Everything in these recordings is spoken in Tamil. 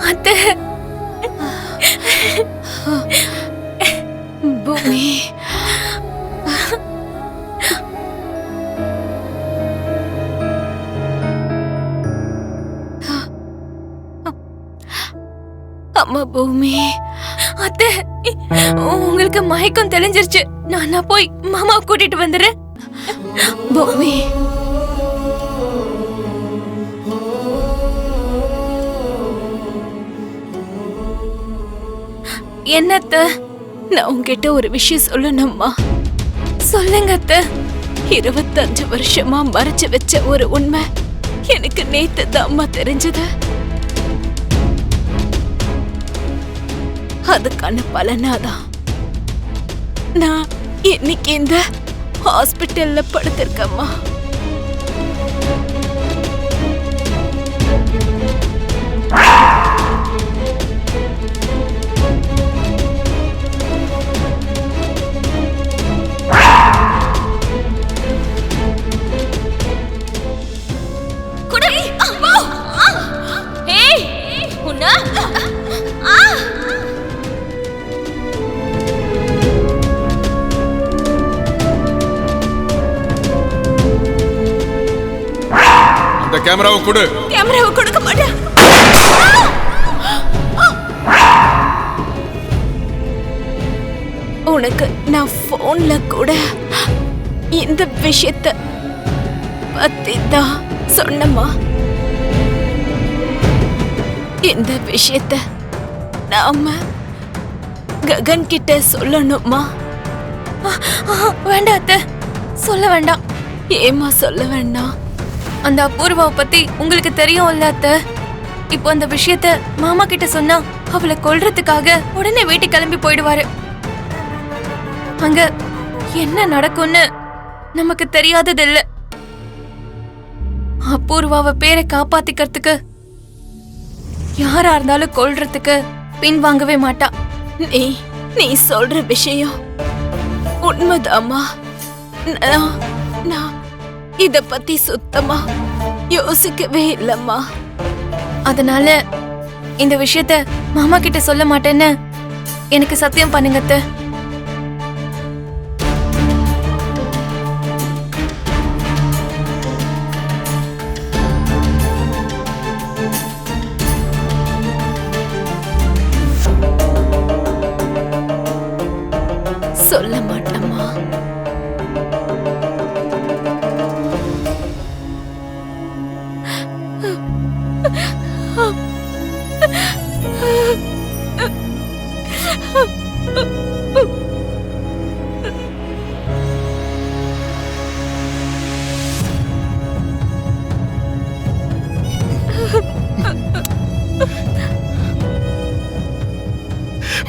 அத்தை பூமி, அம்மா பூமி. அத்தை உங்களுக்கு மயக்கம் தெளிஞ்சிருச்சு. நான் போய் மாமாவை கூட்டிட்டு வந்துடுறேன். பூமி, என்னத்த? நான் உன்கிட்ட ஒரு விஷயம் சொல்லணும்மா. சொல்லுங்க அத்தை. 25 வருஷமா மறைச்சு வச்ச ஒரு உண்மை எனக்கு நேத்து தான்மா தெரிஞ்சது. அதுக்கான பலனாதான் நான் இன்னைக்கு இந்த ஹாஸ்பிட்டல்ல படுத்திருக்கேம்மா. அந்த கேமராவை கொடு. கேமராவை கொடுக்க மாட்டேன். உனக்கு நான் போன்ல கூட இந்த விஷயத்தை பத்தி தான் சொன்னமா. இந்த விஷயத்தை நாம ககன் கிட்ட சொல்லணுமா? வேண்டாம் அத்தை, சொல்ல வேண்டாம். ஏமா சொல்ல வேண்டாம்? அந்த அபூர்வாவை பத்தி உங்களுக்கு தெரியும்ல அத்தை. இப்போ அந்த விஷயத்த மாமா கிட்ட சொன்னா அவளை கொல்றதுக்காக உடனே வீட்டுக்கு கிளம்பி போயிடுவாரு. அங்க என்ன நடக்கும்னு நமக்கு தெரியாதது இல்ல. அபூர்வாவை பேரை காப்பாத்திக்கிறதுக்கு யாரா இருந்தாலும் கொல்றதுக்கு பின்வாங்கவே மாட்டா. நீ சொல்ற விஷயம் உண்மைதாம்மா. நான் இத பத்தி சுத்தமா யோசிக்கவே இல்லம்மா. அதனால இந்த விஷயத்த மாமா கிட்ட சொல்ல மாட்டேன்னு எனக்கு சத்தியம் பண்ணுங்க அத்தை. சொல்ல மாட்டேம்மா.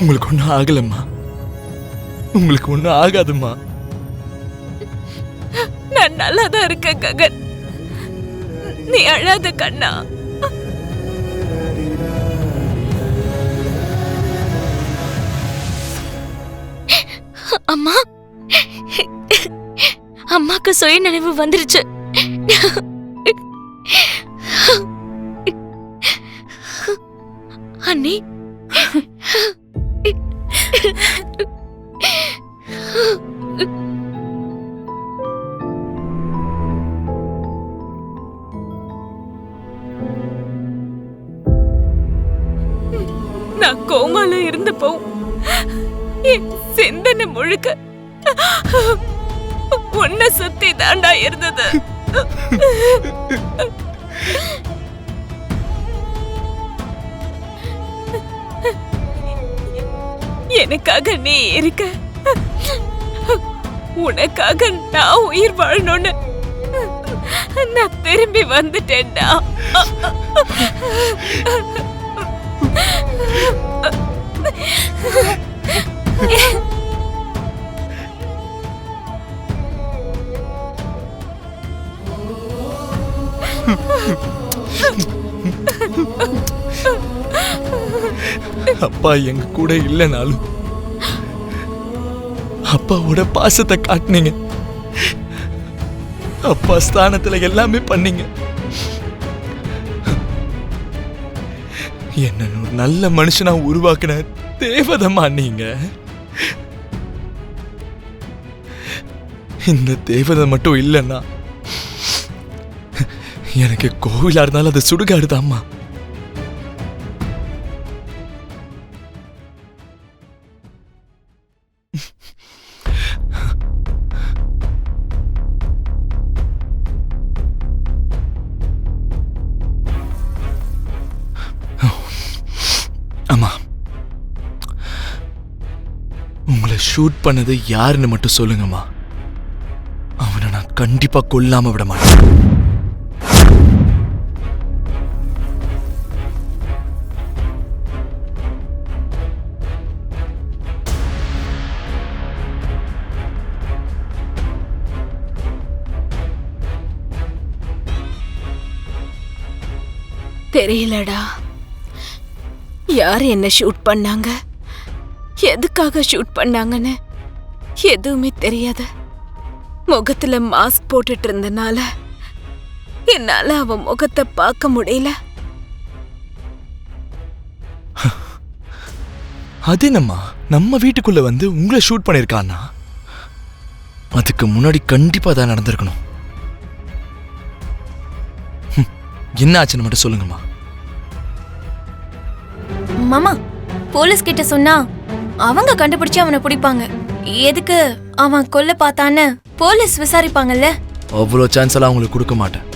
உங்களுக்கு ஒன்றும் ஆகலம்மா. உங்களுக்கு ஒன்றும் ஆகாதும்மா. நான் நல்லாதான் இருக்கேன் ககன். நீ அழாத கண்ணா. அம்மா, அம்மாக்கு சுய நினைவு வந்துருச்சு. அண்ணி, நான் கோமால இருந்தப்போ என் சிந்தனை முழுக்க உன்னை சுத்தி தாண்டா இருந்தது. எனக்காக நீ இருக்க, உனக்காக நான் உயிர் வாழணும்னு நான் திரும்பி வந்துட்டேன்டா. அப்பா எங்க கூட இல்லைனாலும் அப்பாவோட பாசத்தை காட்டினீங்க. அப்பா ஸ்தானத்துல எல்லாமே பண்ணீங்க. என்ன ஒரு நல்ல மனுஷனா உருவாக்குன தேவதம்மா நீங்க. இந்த தேவதை மட்டும் இல்லைன்னா எனக்கு கோவிலா இருந்தாலும் அது சுடுகாடுதாம்மா. அம்மா, உங்களை ஷூட் பண்ணது யாருன்னு மட்டும் சொல்லுங்கம்மா. அவனை நான் கண்டிப்பா கொல்லாம விட மாட்டேன். தெரியலடா, யார் என்ன ஷூட் பண்ணாங்க, எதுக்காக ஷூட் பண்ணாங்கன்னு எதுவுமே தெரியாத. முகத்துல மாஸ்க் போட்டுட்டு இருந்தனால என்னால அவன் முகத்தை பார்க்க முடியல. அது என்னம்மா, நம்ம வீட்டுக்குள்ள வந்து உங்களை ஷூட் பண்ணிருக்கான்னா அதுக்கு முன்னாடி கண்டிப்பா தான் நடந்திருக்கணும். என்ன ஆச்சுன்னு மட்டும் சொல்லுங்கம்மா. மாமா, போலீஸ் கிட்ட சொன்னா அவங்க கண்டுபிடிச்சு அவனை பிடிப்பாங்க. எதுக்கு அவன் கொல்ல பார்த்தான்னு போலீஸ் விசாரிப்பாங்கல்ல. அவ்வளோ சான்ஸ் எல்லாம் அவங்களுக்கு கொடுக்க மாட்டேன்.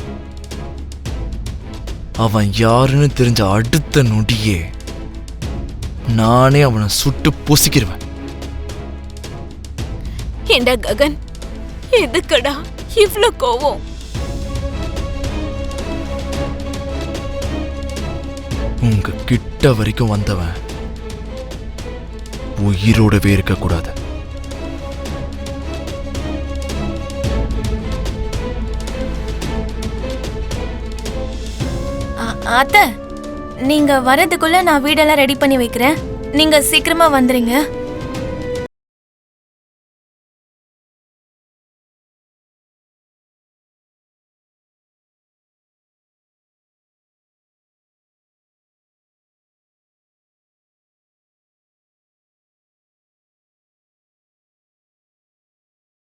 அவன் யாருன்னு தெரிஞ்ச அடுத்த நொடியே நானே அவனை சுட்டு பொசிக்கிருவேன். ஏண்டா ககன், எதுக்கடா இவ்ளோ கோவம்? உங்க கிட்ட வரைக்கும் வந்தவன் உயிரோடவே இருக்க கூடாது. அத்தை, நீங்க வரதுக்குள்ள நான் வீடெல்லாம் ரெடி பண்ணி வைக்கிறேன். நீங்க சீக்கிரமா வந்துருங்க.